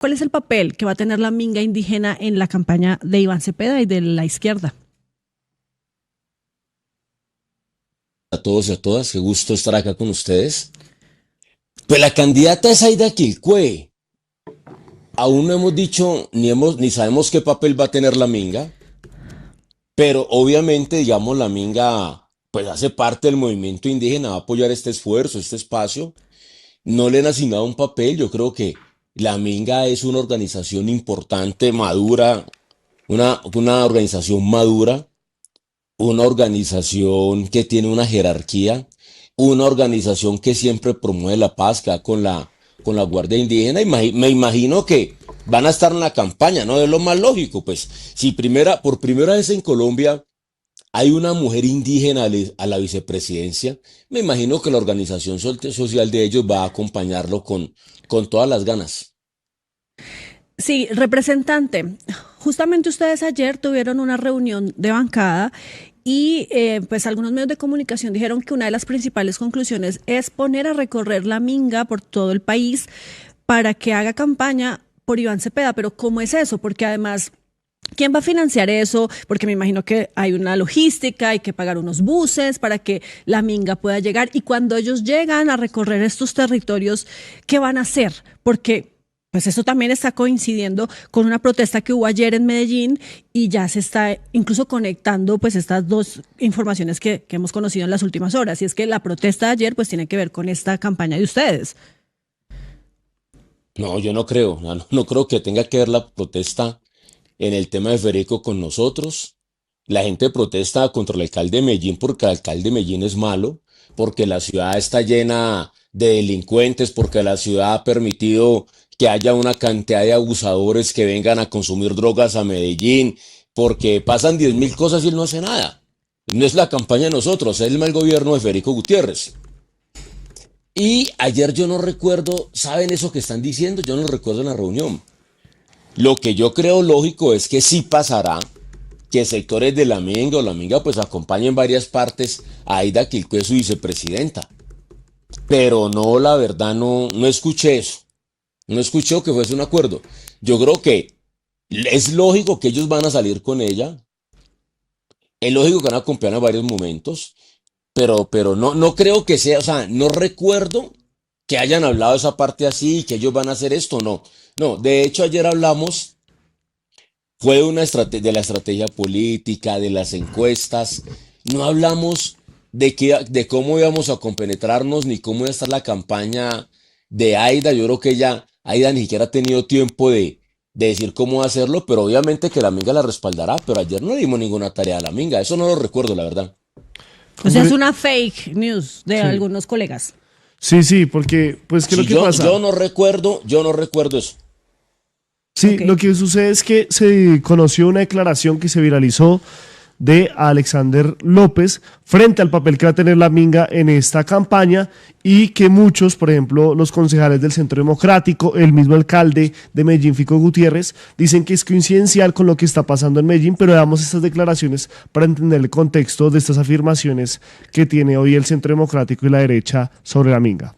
¿Cuál es el papel que va a tener la minga indígena en la campaña de Iván Cepeda y de la izquierda? A todos y a todas, qué gusto estar acá con ustedes. Pues la candidata es Aida Quilcue. Aún no hemos dicho ni sabemos qué papel va a tener la minga, pero obviamente, digamos, la minga pues hace parte del movimiento indígena, va a apoyar este esfuerzo, este espacio. No le han asignado un papel, yo creo que la minga es una organización importante, madura, una organización madura, una organización que tiene una jerarquía, una organización que siempre promueve la paz, que va con la Guardia Indígena, y me imagino que van a estar en la campaña, ¿no? Es lo más lógico, pues, si por primera vez en Colombia hay una mujer indígena a la vicepresidencia, me imagino que la organización social de ellos va a acompañarlo con todas las ganas. Sí, representante, justamente ustedes ayer tuvieron una reunión de bancada y pues algunos medios de comunicación dijeron que una de las principales conclusiones es poner a recorrer la minga por todo el país para que haga campaña por Iván Cepeda. Pero ¿cómo es eso? Porque además, ¿quién va a financiar eso? Porque me imagino que hay una logística, hay que pagar unos buses para que la minga pueda llegar. Y cuando ellos llegan a recorrer estos territorios, ¿qué van a hacer? Porque pues eso también está coincidiendo con una protesta que hubo ayer en Medellín y ya se está incluso conectando pues estas dos informaciones que hemos conocido en las últimas horas. Y es que la protesta de ayer pues tiene que ver con esta campaña de ustedes. No, yo no creo, no creo que tenga que ver la protesta en el tema de Federico con nosotros. La gente protesta contra el alcalde de Medellín porque el alcalde de Medellín es malo, porque la ciudad está llena de delincuentes, porque la ciudad ha permitido que haya una cantidad de abusadores que vengan a consumir drogas a Medellín, porque pasan 10.000 cosas y él no hace nada. No es la campaña de nosotros, es el mal gobierno de Federico Gutiérrez. Y ayer yo no recuerdo, ¿saben eso que están diciendo? Yo no lo recuerdo en la reunión. Lo que yo creo lógico es que sí pasará que sectores de la minga o la minga pues acompañen en varias partes a Aida Quilcue, su vicepresidenta. Pero no, la verdad no escuché eso. No escuché que fuese un acuerdo. Yo creo que es lógico que ellos van a salir con ella. Es lógico que van a acompañar en varios momentos. Pero no creo que sea, o sea, no recuerdo que hayan hablado esa parte así, que ellos van a hacer esto, no. No, de hecho ayer hablamos, fue de la estrategia política, de las encuestas, no hablamos de cómo íbamos a compenetrarnos, ni cómo iba a estar la campaña de Aida. Yo creo que Aida ni siquiera ha tenido tiempo de decir cómo hacerlo, pero obviamente que la minga la respaldará, pero ayer no le dimos ninguna tarea a la minga, eso no lo recuerdo, la verdad. O sea, es una fake news de algunos colegas. Sí, porque, pues, ¿qué es lo que pasa? Yo no recuerdo eso. Sí, Okay. lo que sucede es que se conoció una declaración que se viralizó de Alexander López frente al papel que va a tener la minga en esta campaña y que muchos, por ejemplo, los concejales del Centro Democrático, el mismo alcalde de Medellín, Fico Gutiérrez, dicen que es coincidencial con lo que está pasando en Medellín, pero damos estas declaraciones para entender el contexto de estas afirmaciones que tiene hoy el Centro Democrático y la derecha sobre la minga.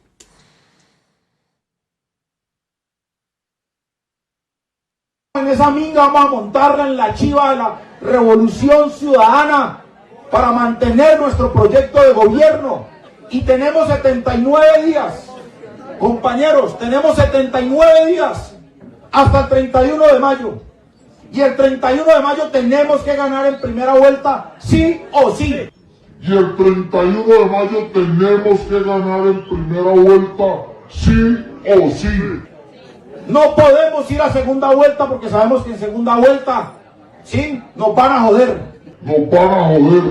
En esa minga vamos a montarla en la chiva de la revolución ciudadana para mantener nuestro proyecto de gobierno. Y tenemos 79 días, compañeros, tenemos 79 días hasta el 31 de mayo. Y el 31 de mayo tenemos que ganar en primera vuelta, sí o sí. Y el 31 de mayo tenemos que ganar en primera vuelta, sí o sí. No podemos ir a segunda vuelta porque sabemos que en segunda vuelta, sí, nos van a joder. Nos van a joder.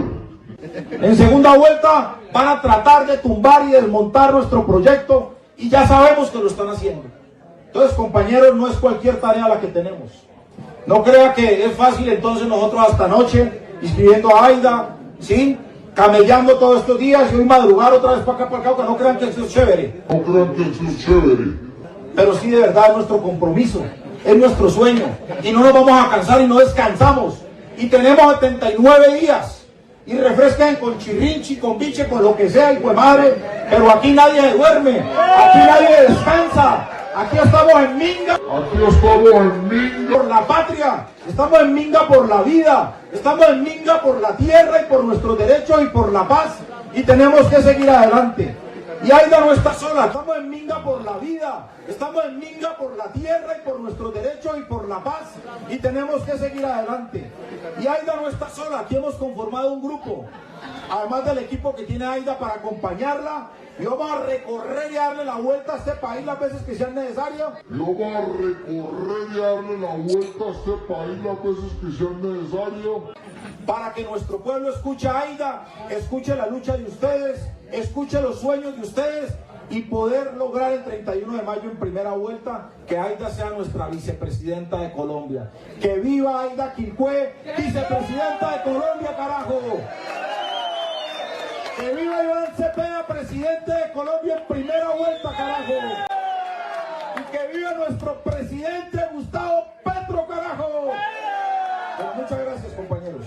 En segunda vuelta van a tratar de tumbar y desmontar nuestro proyecto y ya sabemos que lo están haciendo. Entonces, compañeros, no es cualquier tarea la que tenemos. No crea que es fácil entonces nosotros hasta anoche inscribiendo a Aida, ¿sí? Camellando todos estos días y hoy madrugar otra vez para acá, que no crean que esto es chévere. No crean que eso es chévere. Pero sí, de verdad es nuestro compromiso, es nuestro sueño. Y no nos vamos a cansar y no descansamos. Y tenemos 79 días. Y refresquen con chirrinchi, con biche, con lo que sea, hijo de madre. Pero aquí nadie duerme, aquí nadie descansa. Aquí estamos en Minga. Aquí estamos en Minga. Por la patria, estamos en Minga por la vida, estamos en Minga por la tierra y por nuestros derechos y por la paz, y tenemos que seguir adelante. Y Aida no está sola, estamos en Minga por la vida, estamos en Minga por la tierra y por nuestros derechos y por la paz, y tenemos que seguir adelante. Y Aida no está sola, aquí hemos conformado un grupo, además del equipo que tiene Aida para acompañarla, y vamos a recorrer y darle la vuelta a este país las veces que sean necesarias. Yo voy a recorrer y darle la vuelta a este país las veces que sean necesarias. Para que nuestro pueblo escuche a Aida, escuche la lucha de ustedes, escuche los sueños de ustedes y poder lograr el 31 de mayo en primera vuelta que Aida sea nuestra vicepresidenta de Colombia. ¡Que viva Aida Quilpué, vicepresidenta de Colombia, carajo! ¡Que viva Iván Cepeda, presidente de Colombia en primera vuelta, carajo! ¡Y que viva nuestro presidente Gustavo Petro, carajo! Pues muchas gracias, compañeros.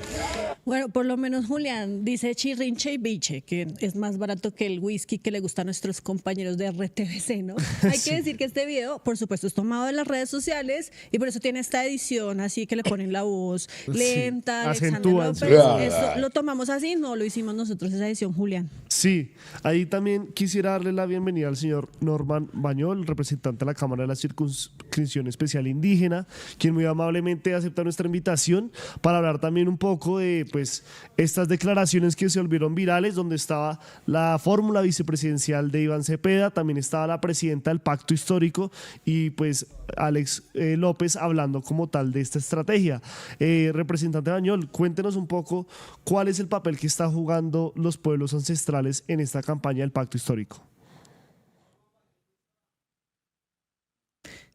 Bueno, por lo menos Julián dice chirrinche y biche, que es más barato que el whisky que le gusta a nuestros compañeros de RTVC, ¿no? Hay que decir que este video, por supuesto, es tomado de las redes sociales y por eso tiene esta edición así que le ponen la voz lenta, Alexander acentúan, López. sí. Eso lo tomamos así, no lo hicimos nosotros esa edición, Julián. Sí, ahí también quisiera darle la bienvenida al señor Norman Bañol, representante de la Cámara de la Circunscripción Especial Indígena, quien muy amablemente acepta nuestra invitación para hablar también un poco de pues estas declaraciones que se volvieron virales, donde estaba la fórmula vicepresidencial de Iván Cepeda, también estaba la presidenta del Pacto Histórico y pues Alex López hablando como tal de esta estrategia. Representante Bañol, cuéntenos un poco cuál es el papel que están jugando los pueblos ancestrales en esta campaña del Pacto Histórico.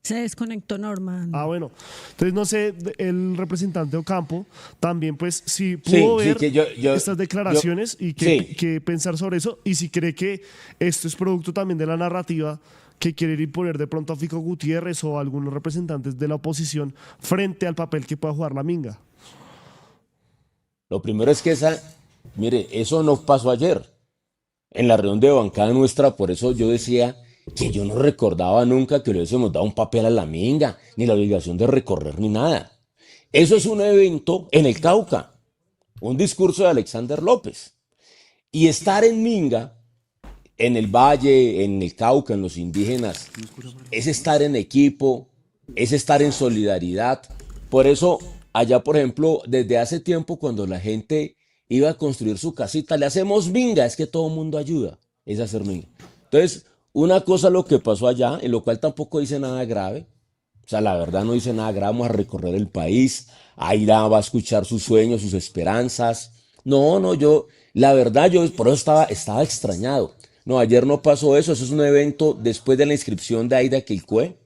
Se desconectó Norman. Bueno, entonces no sé, el representante Ocampo también pues si pudo ver que estas declaraciones y que pensar sobre eso y si cree que esto es producto también de la narrativa que quiere imponer de pronto a Fico Gutiérrez o a algunos representantes de la oposición frente al papel que pueda jugar la Minga. Lo primero es que mire, eso no pasó ayer. En la reunión de bancada nuestra, por eso yo decía que yo no recordaba nunca que le hubiésemos dado un papel a la Minga, ni la obligación de recorrer ni nada. Eso es un evento en el Cauca, un discurso de Alexander López. Y estar en Minga, en el Valle, en el Cauca, en los indígenas, es estar en equipo, es estar en solidaridad. Por eso, allá, por ejemplo, desde hace tiempo, cuando la gente iba a construir su casita, le hacemos Minga, es que todo el mundo ayuda, es hacer Minga. Entonces, una cosa lo que pasó allá, en lo cual tampoco dice nada grave, o sea, la verdad no dice nada grave, vamos a recorrer el país, Aida va a escuchar sus sueños, sus esperanzas. No, la verdad, yo por eso estaba extrañado. No, ayer no pasó eso es un evento después de la inscripción de Aida Quilpué,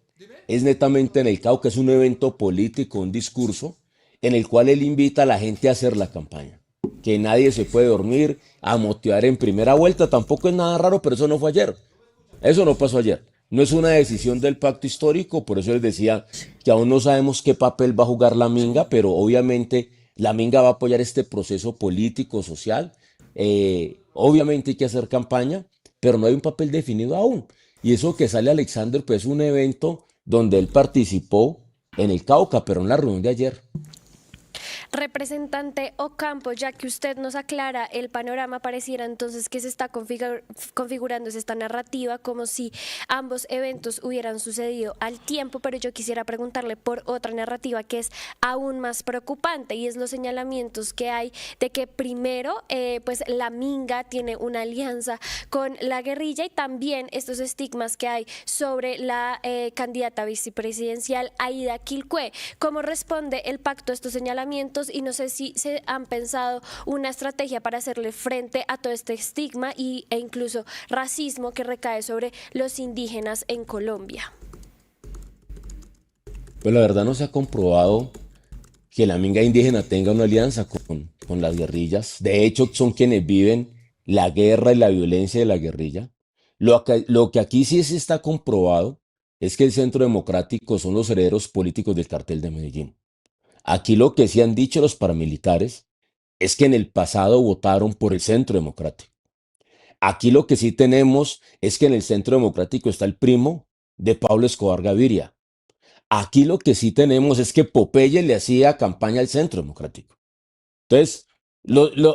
es netamente en el Cauca, es un evento político, un discurso, en el cual él invita a la gente a hacer la campaña. Que nadie se puede dormir, a motivar en primera vuelta, tampoco es nada raro, pero eso no fue ayer. Eso no pasó ayer. No es una decisión del Pacto Histórico, por eso les decía que aún no sabemos qué papel va a jugar la Minga, pero obviamente la Minga va a apoyar este proceso político, social. Obviamente hay que hacer campaña, pero no hay un papel definido aún. Y eso que sale Alexander, pues es un evento donde él participó en el Cauca, pero en la reunión de ayer. Representante Ocampo, ya que usted nos aclara el panorama, pareciera entonces que se está configurando esta narrativa como si ambos eventos hubieran sucedido al tiempo, pero yo quisiera preguntarle por otra narrativa que es aún más preocupante y es los señalamientos que hay de que primero pues la Minga tiene una alianza con la guerrilla y también estos estigmas que hay sobre la candidata vicepresidencial Aida Quilpué. ¿Cómo responde el pacto a estos señalamientos? Y no sé si se han pensado una estrategia para hacerle frente a todo este estigma e incluso racismo que recae sobre los indígenas en Colombia. Pues la verdad no se ha comprobado que la Minga indígena tenga una alianza con las guerrillas. De hecho, son quienes viven la guerra y la violencia de la guerrilla. Lo que aquí sí se está comprobado es que el Centro Democrático son los herederos políticos del Cartel de Medellín. Aquí lo que sí han dicho los paramilitares es que en el pasado votaron por el Centro Democrático. Aquí lo que sí tenemos es que en el Centro Democrático está el primo de Pablo Escobar Gaviria. Aquí lo que sí tenemos es que Popeye le hacía campaña al Centro Democrático. Entonces,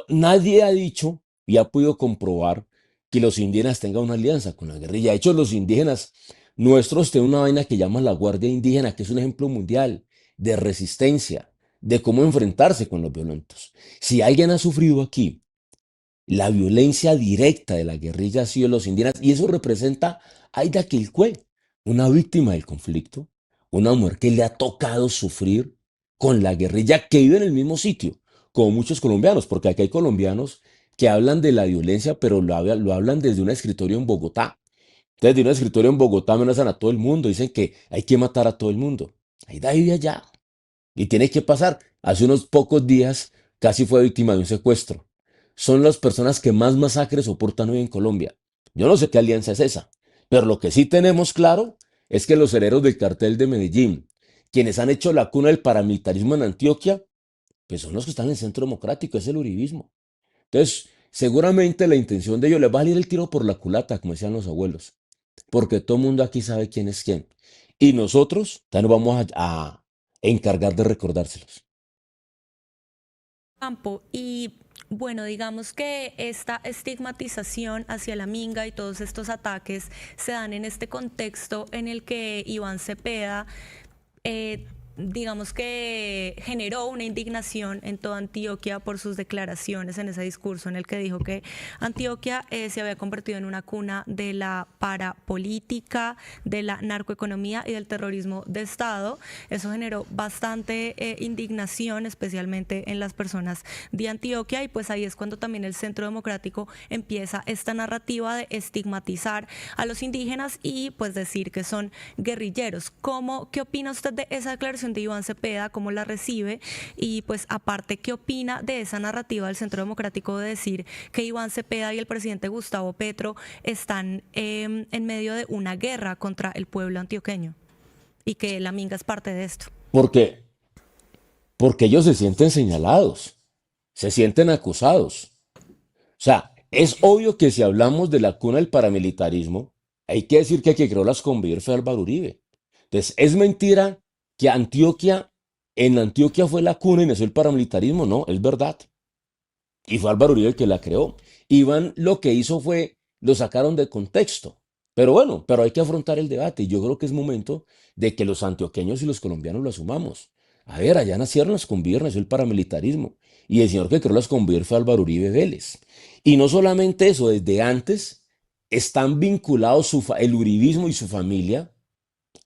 nadie ha dicho y ha podido comprobar que los indígenas tengan una alianza con la guerrilla. De hecho, los indígenas nuestros tienen una vaina que llaman la Guardia Indígena, que es un ejemplo mundial de resistencia, de cómo enfrentarse con los violentos. Si alguien ha sufrido aquí la violencia directa de la guerrilla ha sido los indígenas, y eso representa a Aida Quilcue, una víctima del conflicto, una mujer que le ha tocado sufrir con la guerrilla, que vive en el mismo sitio, como muchos colombianos, porque aquí hay colombianos que hablan de la violencia, pero lo hablan desde un escritorio en Bogotá. Entonces, de un escritorio en Bogotá amenazan a todo el mundo, dicen que hay que matar a todo el mundo. Aida vive allá y tiene que pasar. Hace unos pocos días casi fue víctima de un secuestro. Son las personas que más masacres soportan hoy en Colombia. Yo no sé qué alianza es esa, pero lo que sí tenemos claro es que los herederos del cartel de Medellín, quienes han hecho la cuna del paramilitarismo en Antioquia, pues son los que están en el centro democrático, es el uribismo. Entonces, seguramente la intención de ellos les va a salir el tiro por la culata, como decían los abuelos, porque todo el mundo aquí sabe quién es quién. Y nosotros también nos vamos a encargar de recordárselos. Campo. Y bueno, digamos que esta estigmatización hacia la minga y todos estos ataques se dan en este contexto en el que Iván Cepeda digamos que generó una indignación en toda Antioquia por sus declaraciones en ese discurso en el que dijo que Antioquia se había convertido en una cuna de la parapolítica, de la narcoeconomía y del terrorismo de Estado. Eso generó bastante indignación, especialmente en las personas de Antioquia, y pues ahí es cuando también el Centro Democrático empieza esta narrativa de estigmatizar a los indígenas y pues decir que son guerrilleros. ¿Qué opina usted de esa declaración de Iván Cepeda? ¿Cómo la recibe? Y pues aparte, ¿qué opina de esa narrativa del Centro Democrático de decir que Iván Cepeda y el presidente Gustavo Petro están en medio de una guerra contra el pueblo antioqueño y que la minga es parte de esto? Porque ellos se sienten señalados, se sienten acusados. O sea, es obvio que si hablamos de la cuna del paramilitarismo, hay que decir que el que creó las Convivir fue Álvaro Uribe. Entonces, es mentira que en Antioquia fue la cuna y nació el paramilitarismo. No, es verdad. Y fue Álvaro Uribe el que la creó. Iván lo que hizo fue, lo sacaron de contexto. Pero bueno, pero hay que afrontar el debate. Y yo creo que es momento de que los antioqueños y los colombianos lo asumamos. A ver, allá nacieron las Convivir, nació el paramilitarismo. Y el señor que creó las Convivir fue Álvaro Uribe Vélez. Y no solamente eso, desde antes están vinculados el uribismo y su familia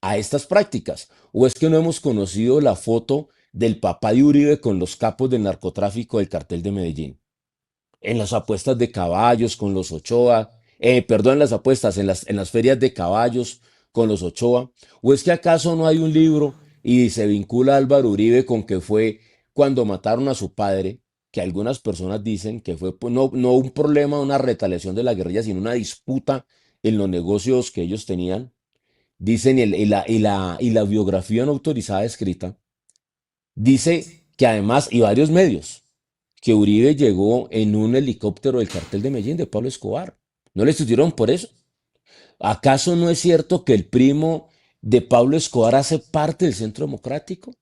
a estas prácticas. ¿O es que no hemos conocido la foto del papá de Uribe con los capos del narcotráfico del cartel de Medellín? En las apuestas de caballos con los Ochoa, perdón, en las apuestas, en las ferias de caballos con los Ochoa. ¿O es que acaso no hay un libro y se vincula a Álvaro Uribe con que fue cuando mataron a su padre, que algunas personas dicen que fue pues, no un problema, una retaliación de la guerrilla, sino una disputa en los negocios que ellos tenían? Dicen, y la biografía no autorizada escrita, dice que además, y varios medios, que Uribe llegó en un helicóptero del cartel de Medellín de Pablo Escobar. ¿No le estuvieron por eso? ¿Acaso no es cierto que el primo de Pablo Escobar hace parte del Centro Democrático?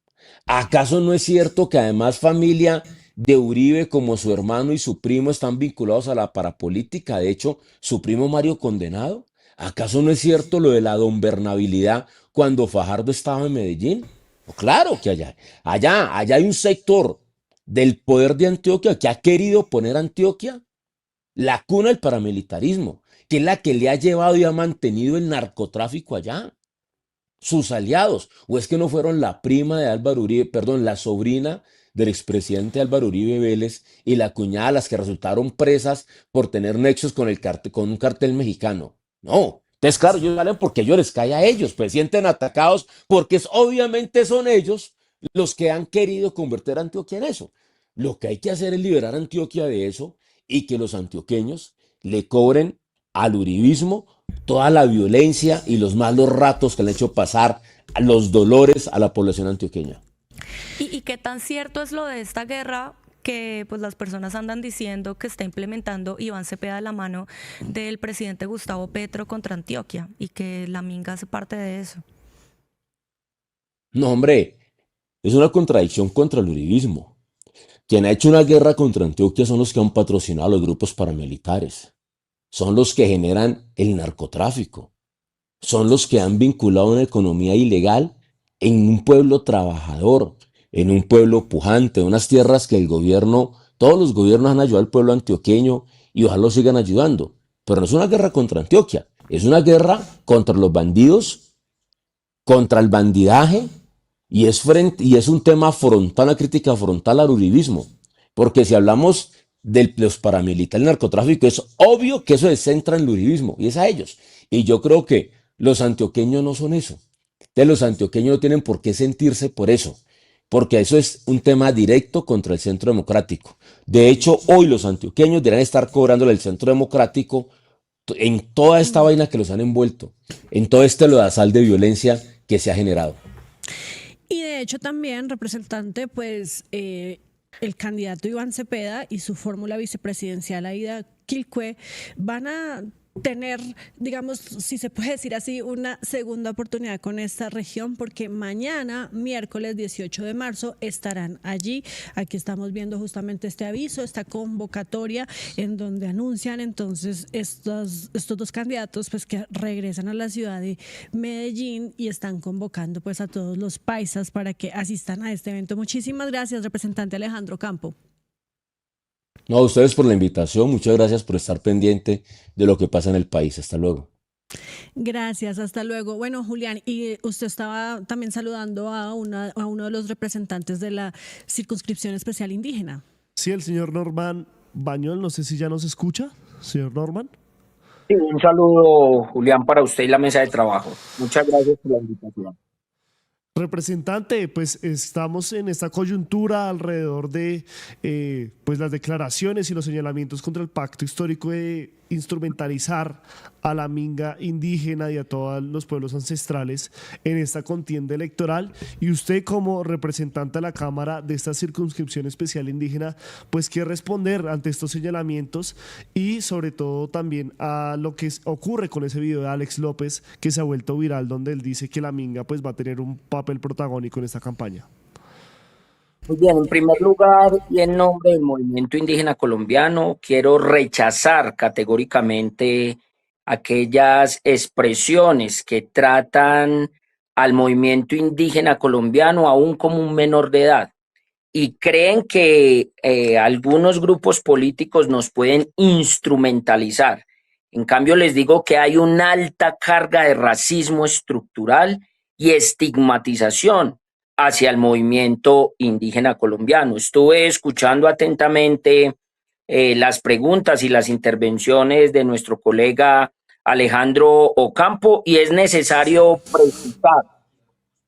¿Acaso no es cierto que además familia de Uribe como su hermano y su primo están vinculados a la parapolítica? De hecho, su primo Mario condenado. ¿Acaso no es cierto lo de la donbernabilidad cuando Fajardo estaba en Medellín? Pues claro que allá hay un sector del poder de Antioquia que ha querido poner a Antioquia la cuna del paramilitarismo, que es la que le ha llevado y ha mantenido el narcotráfico allá. Sus aliados, o es que no fueron la prima de Álvaro Uribe, perdón, la sobrina del expresidente Álvaro Uribe Vélez y la cuñada las que resultaron presas por tener nexos con un cartel mexicano. No, entonces claro, ellos salen porque ellos les cae a ellos, pues sienten atacados porque obviamente son ellos los que han querido convertir a Antioquia en eso. Lo que hay que hacer es liberar a Antioquia de eso y que los antioqueños le cobren al uribismo toda la violencia y los malos ratos que le han hecho pasar, los dolores a la población antioqueña. ¿Y qué tan cierto es lo de esta guerra que pues las personas andan diciendo que está implementando Iván Cepeda de la mano del presidente Gustavo Petro contra Antioquia y que la Minga hace parte de eso. No, hombre, es una contradicción contra el uribismo. Quien ha hecho una guerra contra Antioquia son los que han patrocinado a los grupos paramilitares, son los que generan el narcotráfico, son los que han vinculado una economía ilegal en un pueblo trabajador, en un pueblo pujante, unas tierras que el gobierno, todos los gobiernos han ayudado al pueblo antioqueño y ojalá lo sigan ayudando. Pero no es una guerra contra Antioquia, es una guerra contra los bandidos, contra el bandidaje y es un tema frontal, una crítica frontal al uribismo. Porque si hablamos de los paramilitares, el narcotráfico, es obvio que eso se centra en el uribismo y es a ellos. Y yo creo que los antioqueños no son eso. Entonces los antioqueños no tienen por qué sentirse por eso, porque eso es un tema directo contra el Centro Democrático. De hecho, hoy los antioqueños deberían estar cobrándole al Centro Democrático en toda esta vaina que los han envuelto, en todo este lodazal de violencia que se ha generado. Y de hecho también, representante, pues el candidato Iván Cepeda y su fórmula vicepresidencial Aida Quilcue van a tener, digamos, si se puede decir así, una segunda oportunidad con esta región, porque mañana, miércoles 18 de marzo, estarán allí. Aquí estamos viendo justamente este aviso, esta convocatoria en donde anuncian entonces estos dos candidatos pues que regresan a la ciudad de Medellín y están convocando pues a todos los paisas para que asistan a este evento. Muchísimas gracias, representante Alejandro Campo. No, a ustedes por la invitación, muchas gracias por estar pendiente de lo que pasa en el país. Hasta luego. Gracias, hasta luego. Bueno, Julián, y usted estaba también saludando a uno de los representantes de la circunscripción especial indígena. Sí, el señor Norman Bañol, no sé si ya nos escucha, señor Norman. Sí, un saludo, Julián, para usted y la mesa de trabajo. Muchas gracias por la invitación. Representante, pues estamos en esta coyuntura alrededor de pues las declaraciones y los señalamientos contra el pacto histórico de instrumentalizar a la minga indígena y a todos los pueblos ancestrales en esta contienda electoral. Y usted como representante de la Cámara de esta circunscripción especial indígena, pues qué responder ante estos señalamientos y sobre todo también a lo que ocurre con ese video de Alex López que se ha vuelto viral, donde él dice que la minga pues va a tener un papel protagónico en esta campaña. Muy bien, en primer lugar y en nombre del movimiento indígena colombiano, quiero rechazar categóricamente aquellas expresiones que tratan al movimiento indígena colombiano aún como un menor de edad y creen que algunos grupos políticos nos pueden instrumentalizar. En cambio, les digo que hay una alta carga de racismo estructural y estigmatización hacia el movimiento indígena colombiano. Estuve escuchando atentamente las preguntas y las intervenciones de nuestro colega Alejandro Ocampo y es necesario precisar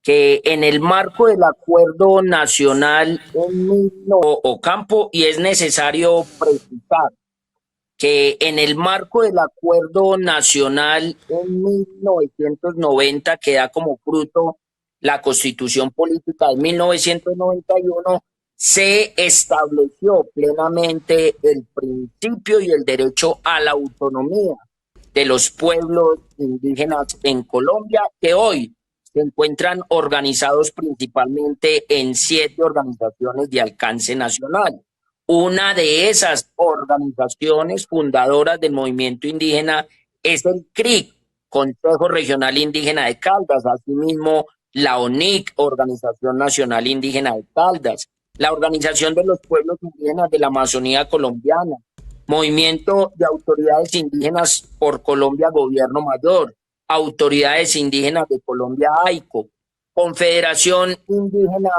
que en el marco del acuerdo nacional Ocampo y es necesario precisar que en el marco del acuerdo nacional en 1990 que da como fruto la Constitución Política de 1991, se estableció plenamente el principio y el derecho a la autonomía de los pueblos indígenas en Colombia, que hoy se encuentran organizados principalmente en 7 organizaciones de alcance nacional. Una de esas organizaciones fundadoras del movimiento indígena es el CRIC, Consejo Regional Indígena de Caldas, asimismo la ONIC, Organización Nacional Indígena de Caldas, la Organización de los Pueblos Indígenas de la Amazonía Colombiana, Movimiento de Autoridades Indígenas por Colombia Gobierno Mayor, Autoridades Indígenas de Colombia AICO, Confederación Indígena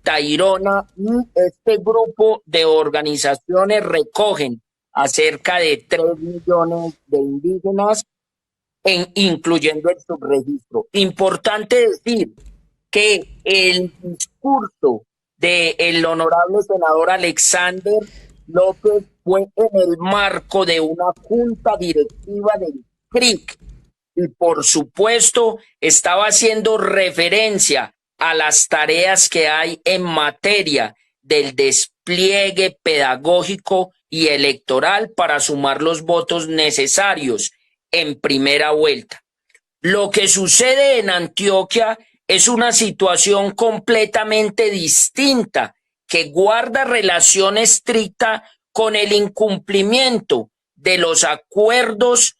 Tairona y este grupo de organizaciones recogen a cerca de 3 millones de indígenas incluyendo el subregistro. Importante decir que el discurso del honorable senador Alexander López fue en el marco de una junta directiva del CRIC y por supuesto estaba haciendo referencia a las tareas que hay en materia del despliegue despliegue pedagógico y electoral para sumar los votos necesarios en primera vuelta. Lo que sucede en Antioquia es una situación completamente distinta que guarda relación estricta con el incumplimiento de los acuerdos,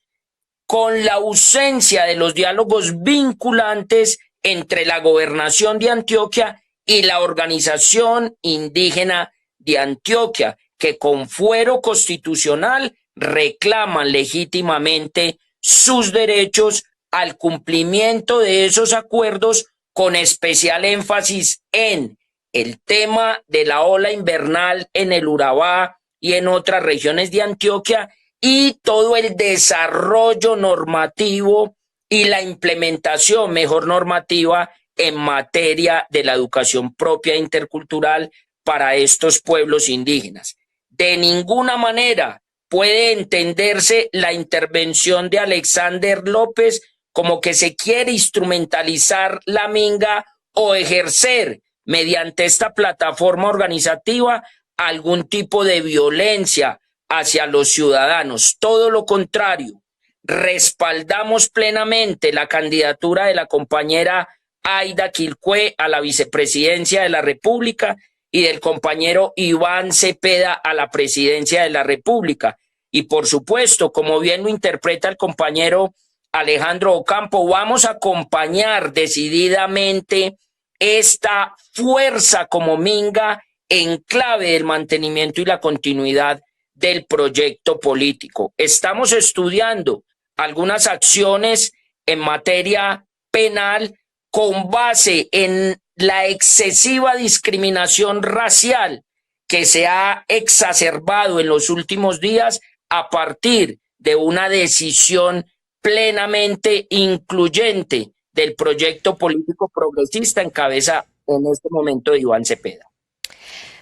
con la ausencia de los diálogos vinculantes entre la gobernación de Antioquia y la organización indígena de Antioquia, que con fuero constitucional reclaman legítimamente sus derechos al cumplimiento de esos acuerdos, con especial énfasis en el tema de la ola invernal en el Urabá y en otras regiones de Antioquia, y todo el desarrollo normativo y la implementación mejor normativa en materia de la educación propia e intercultural para estos pueblos indígenas. De ninguna manera puede entenderse la intervención de Alexander López como que se quiere instrumentalizar la minga o ejercer mediante esta plataforma organizativa algún tipo de violencia hacia los ciudadanos. Todo lo contrario, respaldamos plenamente la candidatura de la compañera Aida Quilcue a la vicepresidencia de la República y del compañero Iván Cepeda a la presidencia de la República. Y por supuesto, como bien lo interpreta el compañero Alejandro Ocampo, vamos a acompañar decididamente esta fuerza como minga en clave del mantenimiento y la continuidad del proyecto político. Estamos estudiando algunas acciones en materia penal con base en la excesiva discriminación racial que se ha exacerbado en los últimos días a partir de una decisión plenamente incluyente del proyecto político progresista en cabeza en este momento de Iván Cepeda.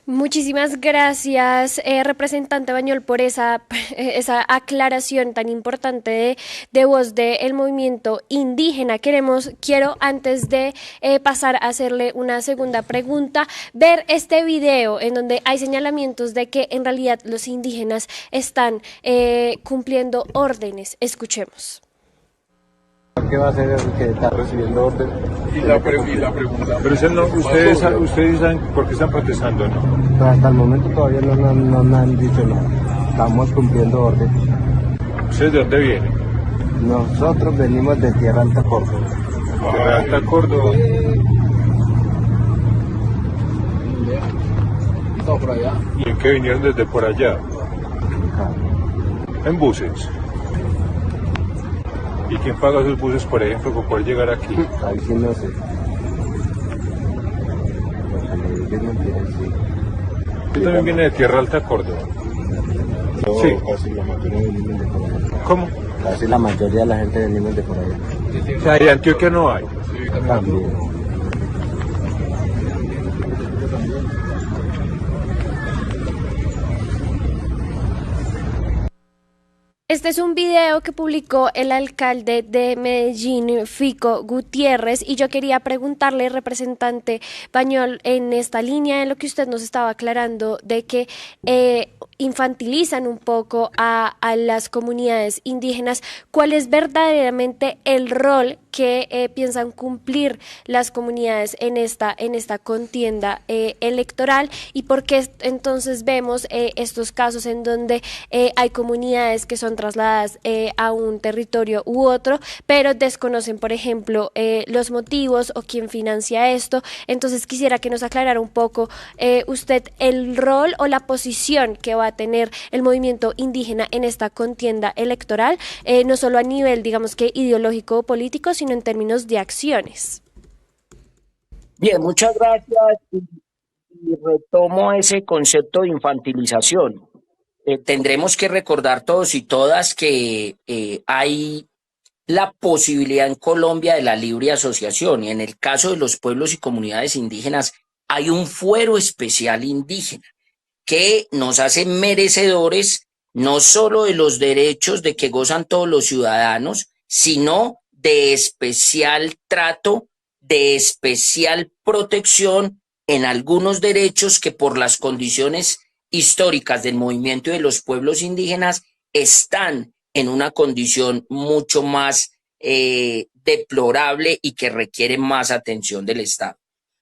Muchísimas gracias, representante Bañol, por esa aclaración tan importante de voz del movimiento indígena. Quiero antes de pasar a hacerle una segunda pregunta, ver este video en donde hay señalamientos de que en realidad los indígenas están cumpliendo órdenes. Escuchemos. ¿Qué va a hacer el que está recibiendo orden? Y la pregunta. Pero ustedes saben por qué están protestando, ¿no? Pero hasta el momento todavía no me han dicho nada. Estamos cumpliendo orden. ¿Ustedes de dónde vienen? Nosotros venimos de Tierra Alta Córdoba. Tierra Alta Córdoba. ¿Y en qué vinieron desde por allá? En buses. ¿Y quién paga esos buses, por ejemplo, para poder llegar aquí? Ahí sí no sé. ¿Usted también viene de Tierra Alta, Córdoba? Yo, sí. Casi la mayoría venimos de por allá. ¿Cómo? Casi la mayoría de la gente venimos de por allá. O sea, ¿y Antioquia no hay? También. Este es un video que publicó el alcalde de Medellín, Fico Gutiérrez, y yo quería preguntarle, representante Bañol, en esta línea de lo que usted nos estaba aclarando, de que infantilizan un poco a las comunidades indígenas, ¿cuál es verdaderamente el rol que piensan cumplir las comunidades en esta contienda electoral, y por qué entonces vemos estos casos en donde hay comunidades que son trasladadas a un territorio u otro, pero desconocen, por ejemplo, los motivos o quién financia esto? Entonces quisiera que nos aclarara un poco usted el rol o la posición que va a tener el movimiento indígena en esta contienda electoral, no solo a nivel, digamos que ideológico o político, sino en términos de acciones. Bien, muchas gracias. Y retomo ese concepto de infantilización. Tendremos que recordar todos y todas que hay la posibilidad en Colombia de la libre asociación, y en el caso de los pueblos y comunidades indígenas hay un fuero especial indígena que nos hace merecedores no solo de los derechos de que gozan todos los ciudadanos, sino de especial trato, de especial protección en algunos derechos que por las condiciones históricas del movimiento de los pueblos indígenas están en una condición mucho más deplorable y que requieren más atención del Estado.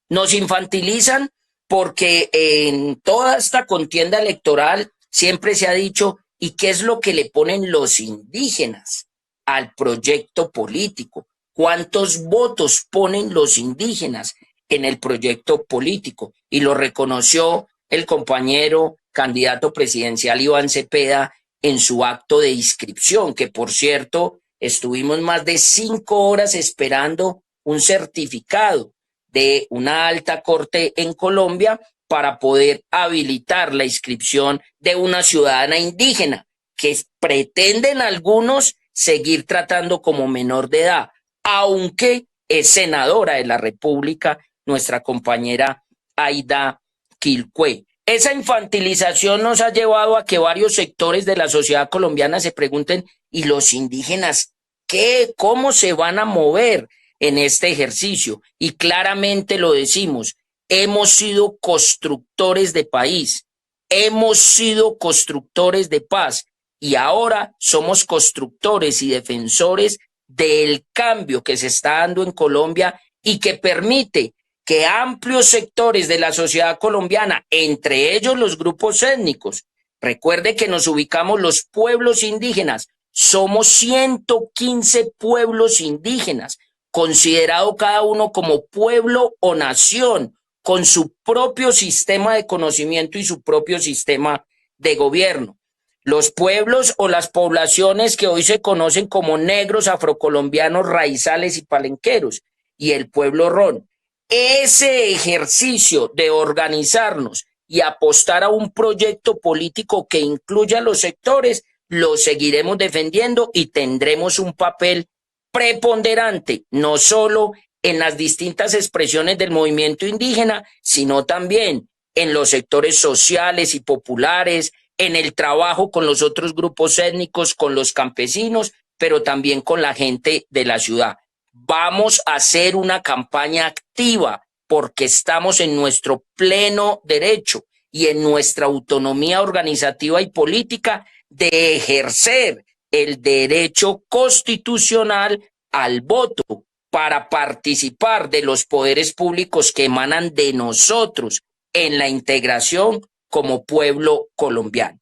Nos infantilizan porque en toda esta contienda electoral siempre se ha dicho, ¿y qué es lo que le ponen los indígenas al proyecto político? ¿Cuántos votos ponen los indígenas en el proyecto político? Y lo reconoció el compañero candidato presidencial Iván Cepeda en su acto de inscripción, que por cierto estuvimos más de 5 horas esperando un certificado de una alta corte en Colombia para poder habilitar la inscripción de una ciudadana indígena que pretenden algunos seguir tratando como menor de edad, aunque es senadora de la República, nuestra compañera Aida Quilcue. Esa infantilización nos ha llevado a que varios sectores de la sociedad colombiana se pregunten, ¿y los indígenas qué? ¿Cómo se van a mover en este ejercicio? Y claramente lo decimos, hemos sido constructores de país, hemos sido constructores de paz y ahora somos constructores y defensores del cambio que se está dando en Colombia y que permite que amplios sectores de la sociedad colombiana, entre ellos los grupos étnicos, recuerde que nos ubicamos los pueblos indígenas, somos 115 pueblos indígenas, considerado cada uno como pueblo o nación, con su propio sistema de conocimiento y su propio sistema de gobierno. Los pueblos o las poblaciones que hoy se conocen como negros, afrocolombianos, raizales y palenqueros, y el pueblo ron. Ese ejercicio de organizarnos y apostar a un proyecto político que incluya a los sectores, lo seguiremos defendiendo y tendremos un papel preponderante, no solo en las distintas expresiones del movimiento indígena, sino también en los sectores sociales y populares, en el trabajo con los otros grupos étnicos, con los campesinos, pero también con la gente de la ciudad. Vamos a hacer una campaña activa porque estamos en nuestro pleno derecho y en nuestra autonomía organizativa y política de ejercer el derecho constitucional al voto para participar de los poderes públicos que emanan de nosotros en la integración como pueblo colombiano.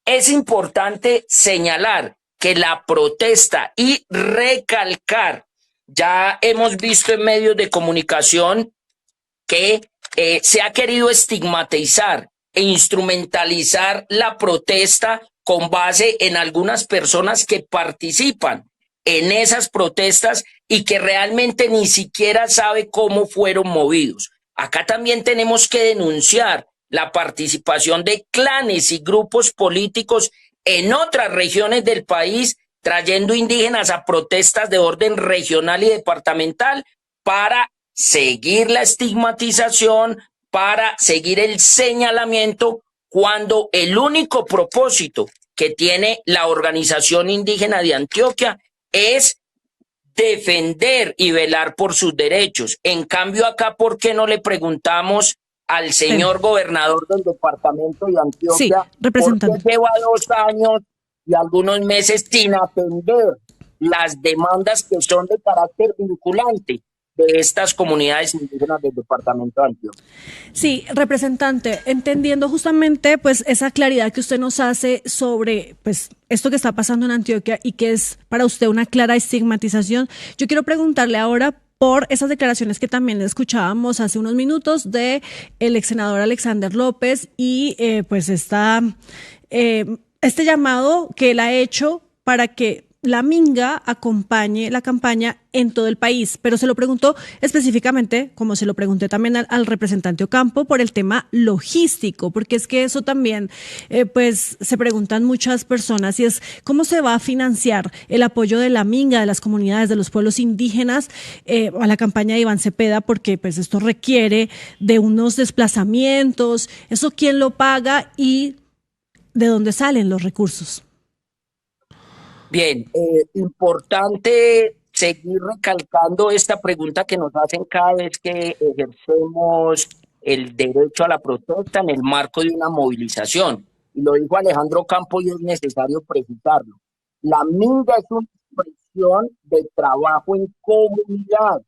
Es importante señalar que la protesta y recalcar, ya hemos visto en medios de comunicación que se ha querido estigmatizar e instrumentalizar la protesta con base en algunas personas que participan en esas protestas y que realmente ni siquiera sabe cómo fueron movidos. Acá también tenemos que denunciar la participación de clanes y grupos políticos en otras regiones del país, trayendo indígenas a protestas de orden regional y departamental para seguir la estigmatización, para seguir el señalamiento, cuando el único propósito que tiene la Organización Indígena de Antioquia es defender y velar por sus derechos. En cambio acá, ¿por qué no le preguntamos al señor gobernador del departamento de Antioquia, sí, representante, por qué lleva 2 años y algunos meses sin atender las demandas que son de carácter vinculante de estas comunidades indígenas del departamento de Antioquia? Sí, representante, entendiendo justamente pues esa claridad que usted nos hace sobre pues esto que está pasando en Antioquia y que es para usted una clara estigmatización, yo quiero preguntarle ahora por esas declaraciones que también escuchábamos hace unos minutos de el ex senador Alexander López y pues este llamado que él ha hecho para que la Minga acompañe la campaña en todo el país, pero se lo preguntó específicamente, como se lo pregunté también al representante Ocampo, por el tema logístico, porque es que eso también, pues se preguntan muchas personas, y es cómo se va a financiar el apoyo de la Minga, de las comunidades, de los pueblos indígenas a la campaña de Iván Cepeda, porque pues esto requiere de unos desplazamientos, eso quién lo paga y de dónde salen los recursos. Bien, importante seguir recalcando esta pregunta que nos hacen cada vez que ejercemos el derecho a la protesta en el marco de una movilización. Y lo dijo Alejandro Campo y es necesario precisarlo. La minga es una expresión de trabajo en comunidad,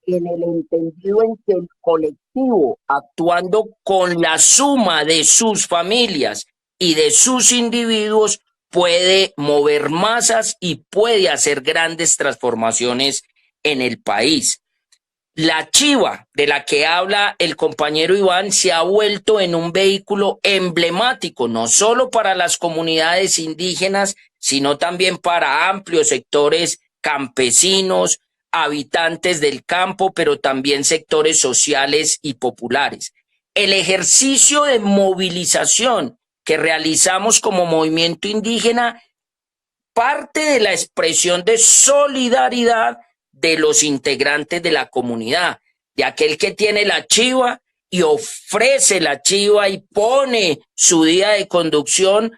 en el entendido en que el colectivo, actuando con la suma de sus familias y de sus individuos, puede mover masas y puede hacer grandes transformaciones en el país. La chiva de la que habla el compañero Iván se ha vuelto en un vehículo emblemático, no solo para las comunidades indígenas, sino también para amplios sectores campesinos, habitantes del campo, pero también sectores sociales y populares. El ejercicio de movilización que realizamos como movimiento indígena parte de la expresión de solidaridad de los integrantes de la comunidad, de aquel que tiene la chiva y ofrece la chiva y pone su día de conducción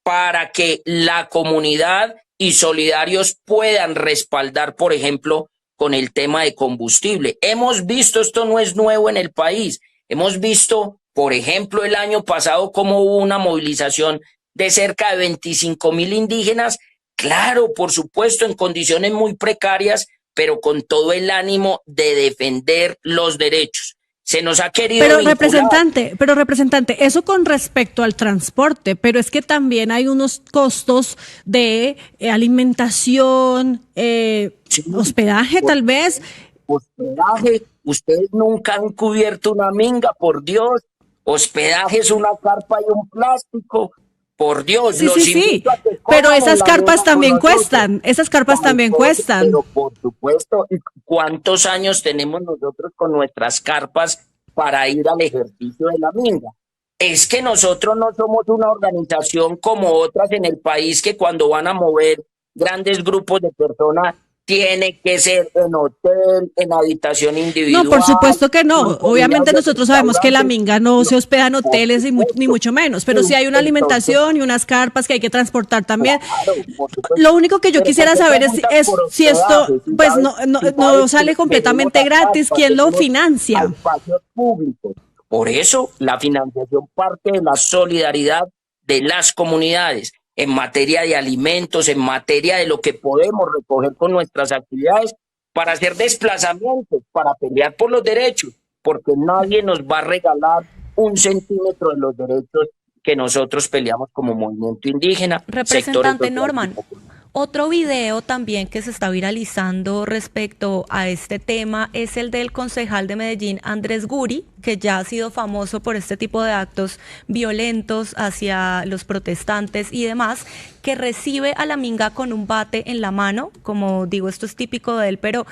para que la comunidad y solidarios puedan respaldar, por ejemplo, con el tema de combustible. Hemos visto, esto no es nuevo en el país, hemos visto, por ejemplo, el año pasado cómo hubo una movilización de cerca de 25,000 indígenas, claro, por supuesto, en condiciones muy precarias, pero con todo el ánimo de defender los derechos. Se nos ha querido Pero representante, eso con respecto al transporte, pero es que también hay unos costos de alimentación, hospedaje tal vez. Hospedaje, ustedes nunca han cubierto una minga, por Dios. Hospedaje es una carpa y un plástico. Por Dios, sí. Pero esas carpas también cuestan, Pero por supuesto, ¿cuántos años tenemos nosotros con nuestras carpas para ir al ejercicio de la minga? Es que nosotros no somos una organización como otras en el país que cuando van a mover grandes grupos de personas tiene que ser en hotel, en habitación individual. No, por supuesto que no. Obviamente nosotros sabemos que la minga no se hospeda en hoteles ni mucho menos, pero sí hay una alimentación y unas carpas que hay que transportar también. Lo único que yo quisiera saber es si esto pues no sale completamente gratis, ¿quién lo financia? Espacios públicos. Por eso la financiación parte de la solidaridad de las comunidades en materia de alimentos, en materia de lo que podemos recoger con nuestras actividades para hacer desplazamientos, para pelear por los derechos, porque nadie nos va a regalar 1 centímetro de los derechos que nosotros peleamos como movimiento indígena. Representante Norman, otro video también que se está viralizando respecto a este tema es el del concejal de Medellín, Andrés Guri, que ya ha sido famoso por este tipo de actos violentos hacia los protestantes y demás, que recibe a la minga con un bate en la mano. Como digo, esto es típico de él, pero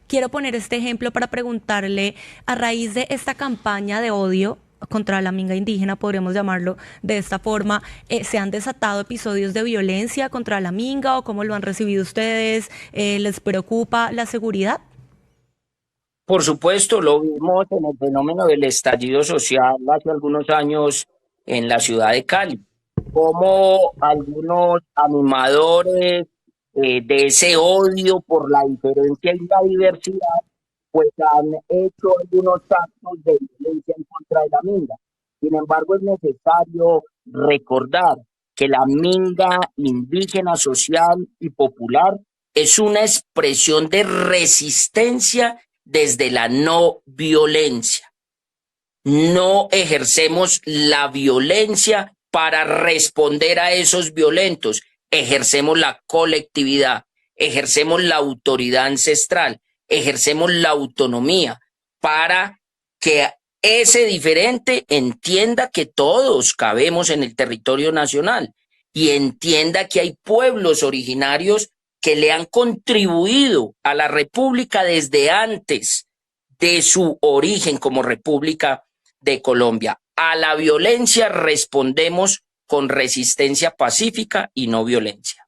quiero poner este ejemplo para preguntarle, a raíz de esta campaña de odio contra la minga indígena, podríamos llamarlo de esta forma, ¿se han desatado episodios de violencia contra la minga o cómo lo han recibido ustedes? ¿Les preocupa la seguridad? Por supuesto, lo vimos en el fenómeno del estallido social hace algunos años en la ciudad de Cali, como algunos animadores de ese odio por la diferencia y la diversidad pues han hecho algunos actos de violencia en contra de la minga. Sin embargo, es necesario recordar que la minga indígena, social y popular es una expresión de resistencia desde la no violencia. No ejercemos la violencia para responder a esos violentos, ejercemos la colectividad, ejercemos la autoridad ancestral, ejercemos la autonomía para que ese diferente entienda que todos cabemos en el territorio nacional y entienda que hay pueblos originarios que le han contribuido a la República desde antes de su origen como República de Colombia. A la violencia respondemos con resistencia pacífica y no violencia.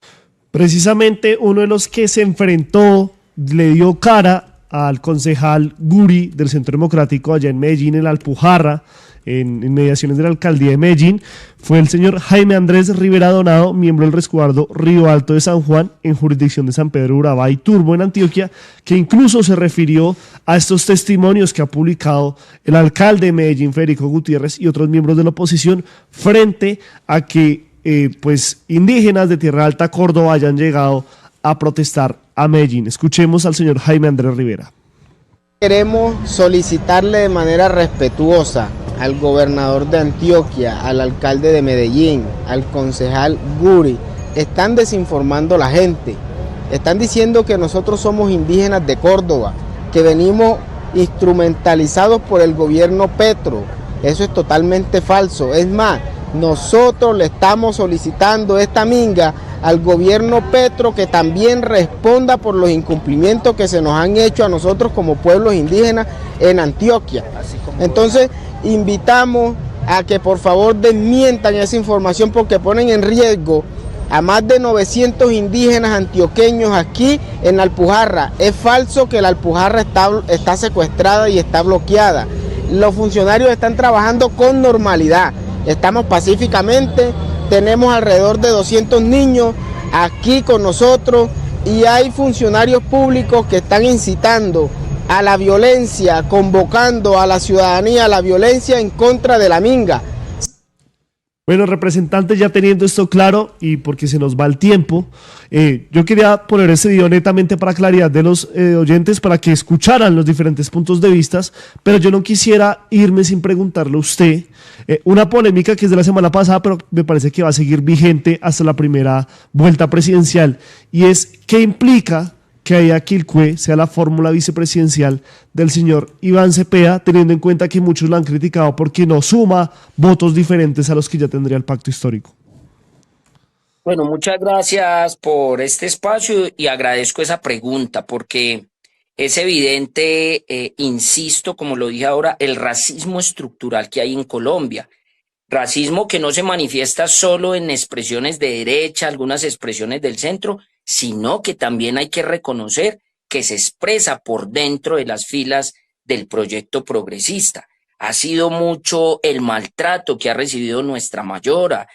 Precisamente uno de los que se enfrentó, le dio cara al concejal Guri del Centro Democrático allá en Medellín, en la Alpujarra, en inmediaciones de la alcaldía de Medellín, fue el señor Jaime Andrés Rivera Donado, miembro del resguardo Río Alto de San Juan, en jurisdicción de San Pedro Urabá y Turbo, en Antioquia, que incluso se refirió a estos testimonios que ha publicado el alcalde de Medellín, Federico Gutiérrez, y otros miembros de la oposición, frente a que pues indígenas de Tierra Alta, Córdoba, hayan llegado a protestar a Medellín. Escuchemos al señor Jaime Andrés Rivera. Queremos solicitarle de manera respetuosa al gobernador de Antioquia, al alcalde de Medellín, al concejal Guri. Están desinformando a la gente, están diciendo que nosotros somos indígenas de Córdoba, que venimos instrumentalizados por el gobierno Petro. Eso es totalmente falso. Es más, nosotros le estamos solicitando esta minga al gobierno Petro que también responda por los incumplimientos que se nos han hecho a nosotros como pueblos indígenas en Antioquia. Entonces, invitamos a que por favor desmientan esa información porque ponen en riesgo a más de 900 indígenas antioqueños aquí en la Alpujarra. Es falso que la Alpujarra está secuestrada y está bloqueada. Los funcionarios están trabajando con normalidad. Estamos pacíficamente, tenemos alrededor de 200 niños aquí con nosotros y hay funcionarios públicos que están incitando a la violencia, convocando a la ciudadanía a la violencia en contra de la minga. Bueno, representantes, ya teniendo esto claro y porque se nos va el tiempo, yo quería poner ese video netamente para claridad de los oyentes, para que escucharan los diferentes puntos de vista, pero yo no quisiera irme sin preguntarle a usted una polémica que es de la semana pasada, pero me parece que va a seguir vigente hasta la primera vuelta presidencial, y es ¿qué implica que Aida Quilpué sea la fórmula vicepresidencial del señor Iván Cepeda, teniendo en cuenta que muchos la han criticado porque no suma votos diferentes a los que ya tendría el pacto histórico? Bueno, muchas gracias por este espacio y agradezco esa pregunta porque es evidente, insisto, como lo dije ahora, el racismo estructural que hay en Colombia. Racismo que no se manifiesta solo en expresiones de derecha, algunas expresiones del centro, sino que también hay que reconocer que se expresa por dentro de las filas del proyecto progresista. Ha sido mucho el maltrato que ha recibido nuestra mayora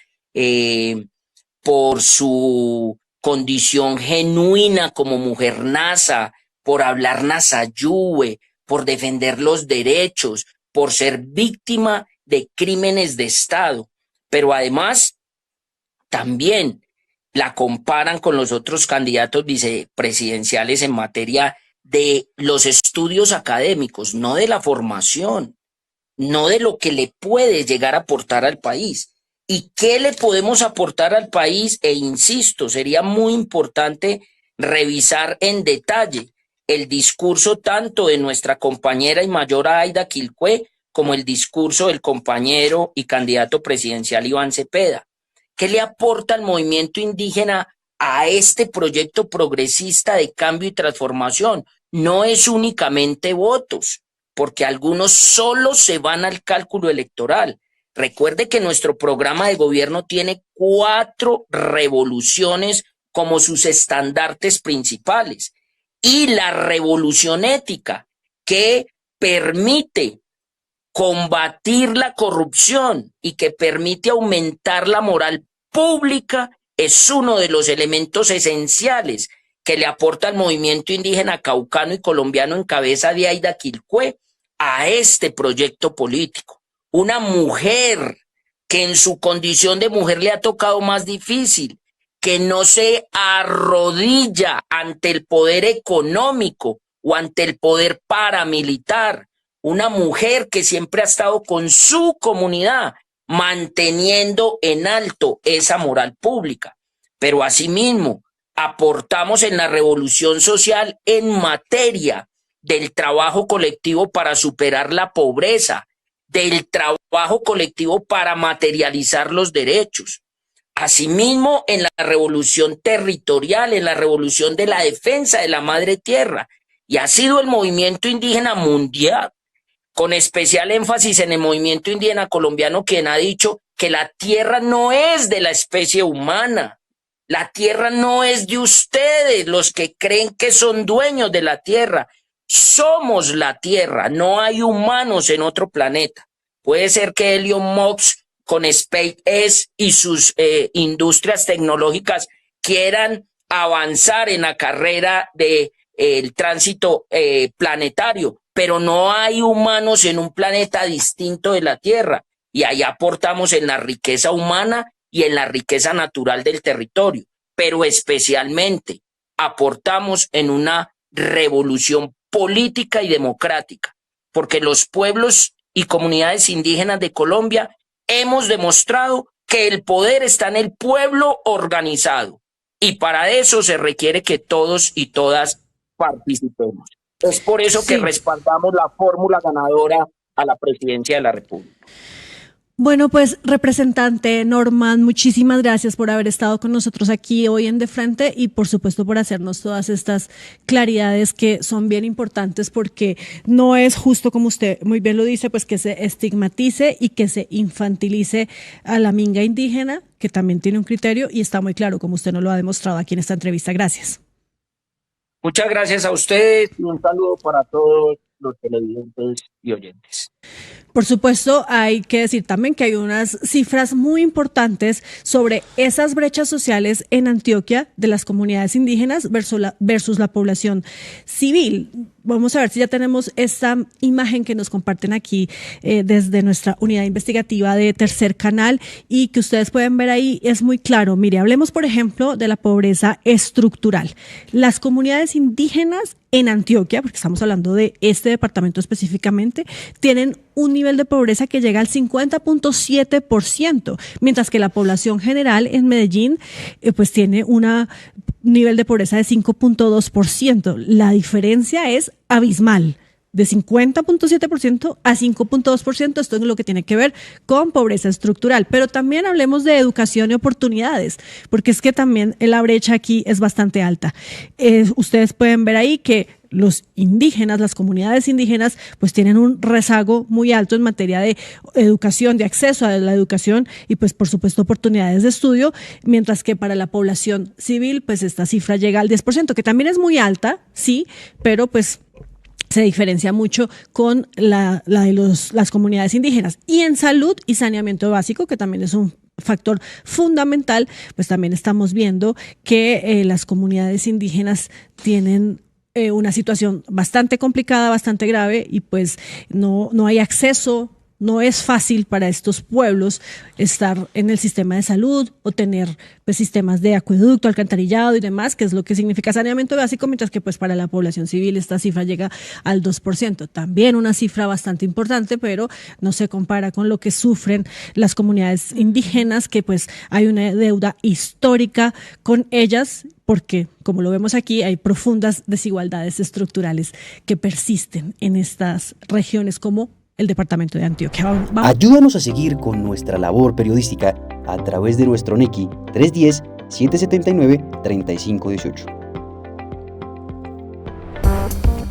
por su condición genuina como mujer nasa, por hablar nasayúe, por defender los derechos, por ser víctima de crímenes de Estado, pero además también la comparan con los otros candidatos vicepresidenciales en materia de los estudios académicos, no de la formación, no de lo que le puede llegar a aportar al país. ¿Y qué le podemos aportar al país? E insisto, sería muy importante revisar en detalle el discurso tanto de nuestra compañera y mayora Aida Quilpué como el discurso del compañero y candidato presidencial Iván Cepeda. ¿Qué le aporta el movimiento indígena a este proyecto progresista de cambio y transformación? No es únicamente votos, porque algunos solo se van al cálculo electoral. Recuerde que nuestro programa de gobierno tiene 4 revoluciones como sus estandartes principales. Y la revolución ética que permite combatir la corrupción y que permite aumentar la moral pública es uno de los elementos esenciales que le aporta el movimiento indígena caucano y colombiano en cabeza de Aida Quilpué a este proyecto político. Una mujer que en su condición de mujer le ha tocado más difícil, que no se arrodilla ante el poder económico o ante el poder paramilitar. Una mujer que siempre ha estado con su comunidad, manteniendo en alto esa moral pública. Pero asimismo, aportamos en la revolución social en materia del trabajo colectivo para superar la pobreza, del trabajo colectivo para materializar los derechos. Asimismo, en la revolución territorial, en la revolución de la defensa de la madre tierra. Y ha sido el movimiento indígena mundial, con especial énfasis en el movimiento indígena colombiano, quien ha dicho que la tierra no es de la especie humana, la tierra no es de ustedes, los que creen que son dueños de la tierra, somos la tierra, no hay humanos en otro planeta. Puede ser que Elon Musk con SpaceX y sus industrias tecnológicas quieran avanzar en la carrera de el tránsito planetario, pero no hay humanos en un planeta distinto de la Tierra, y ahí aportamos en la riqueza humana y en la riqueza natural del territorio, pero especialmente aportamos en una revolución política y democrática, porque los pueblos y comunidades indígenas de Colombia hemos demostrado que el poder está en el pueblo organizado, y para eso se requiere que todos y todas participemos. Es por eso que respaldamos la fórmula ganadora a la presidencia de la República. Bueno, pues representante Norman, muchísimas gracias por haber estado con nosotros aquí hoy en De Frente y por supuesto por hacernos todas estas claridades que son bien importantes, porque no es justo, como usted muy bien lo dice, pues que se estigmatice y que se infantilice a la minga indígena, que también tiene un criterio y está muy claro, como usted nos lo ha demostrado aquí en esta entrevista. Gracias. Muchas gracias a ustedes y un saludo para todos los televidentes y oyentes. Por supuesto, hay que decir también que hay unas cifras muy importantes sobre esas brechas sociales en Antioquia de las comunidades indígenas versus la población civil. Vamos a ver si ya tenemos esta imagen que nos comparten aquí desde nuestra unidad investigativa de Tercer Canal y que ustedes pueden ver ahí, es muy claro. Mire, hablemos por ejemplo de la pobreza estructural. Las comunidades indígenas en Antioquia, porque estamos hablando de este departamento específicamente, tienen un nivel de pobreza que llega al 50.7%, mientras que la población general en Medellín pues tiene un nivel de pobreza de 5.2%. La diferencia es abismal, de 50.7% a 5.2%. Esto es lo que tiene que ver con pobreza estructural. Pero también hablemos de educación y oportunidades, porque es que también la brecha aquí es bastante alta. Ustedes pueden ver ahí que los indígenas, las comunidades indígenas, pues tienen un rezago muy alto en materia de educación, de acceso a la educación y pues por supuesto oportunidades de estudio, mientras que para la población civil pues esta cifra llega al 10%, que también es muy alta, sí, pero pues se diferencia mucho con la de las comunidades indígenas. Y en salud y saneamiento básico, que también es un factor fundamental, pues también estamos viendo que las comunidades indígenas tienen una situación bastante complicada, bastante grave, y pues no hay acceso. No es fácil para estos pueblos estar en el sistema de salud o tener pues, sistemas de acueducto, alcantarillado y demás, que es lo que significa saneamiento básico, mientras que pues, para la población civil esta cifra llega al 2%. También una cifra bastante importante, pero no se compara con lo que sufren las comunidades indígenas, que pues hay una deuda histórica con ellas, porque, como lo vemos aquí, hay profundas desigualdades estructurales que persisten en estas regiones como el departamento de Antioquia. Vamos. Ayúdanos a seguir con nuestra labor periodística a través de nuestro NECI 310-779-3518.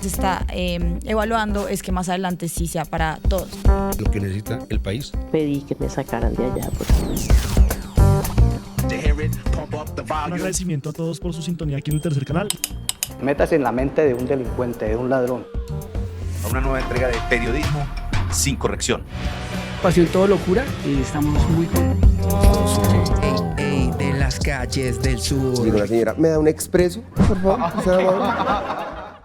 Se está evaluando es que más adelante sí sea para todos. Lo que necesita el país. Pedí que me sacaran de allá. Un agradecimiento a todos por su sintonía aquí en el Tercer Canal. Métase en la mente de un delincuente, de un ladrón. A una nueva entrega de periodismo sin corrección. Pasión todo locura y estamos muy contentos. De las calles del sur. Digo, la señora, ¿me da un expreso, por favor?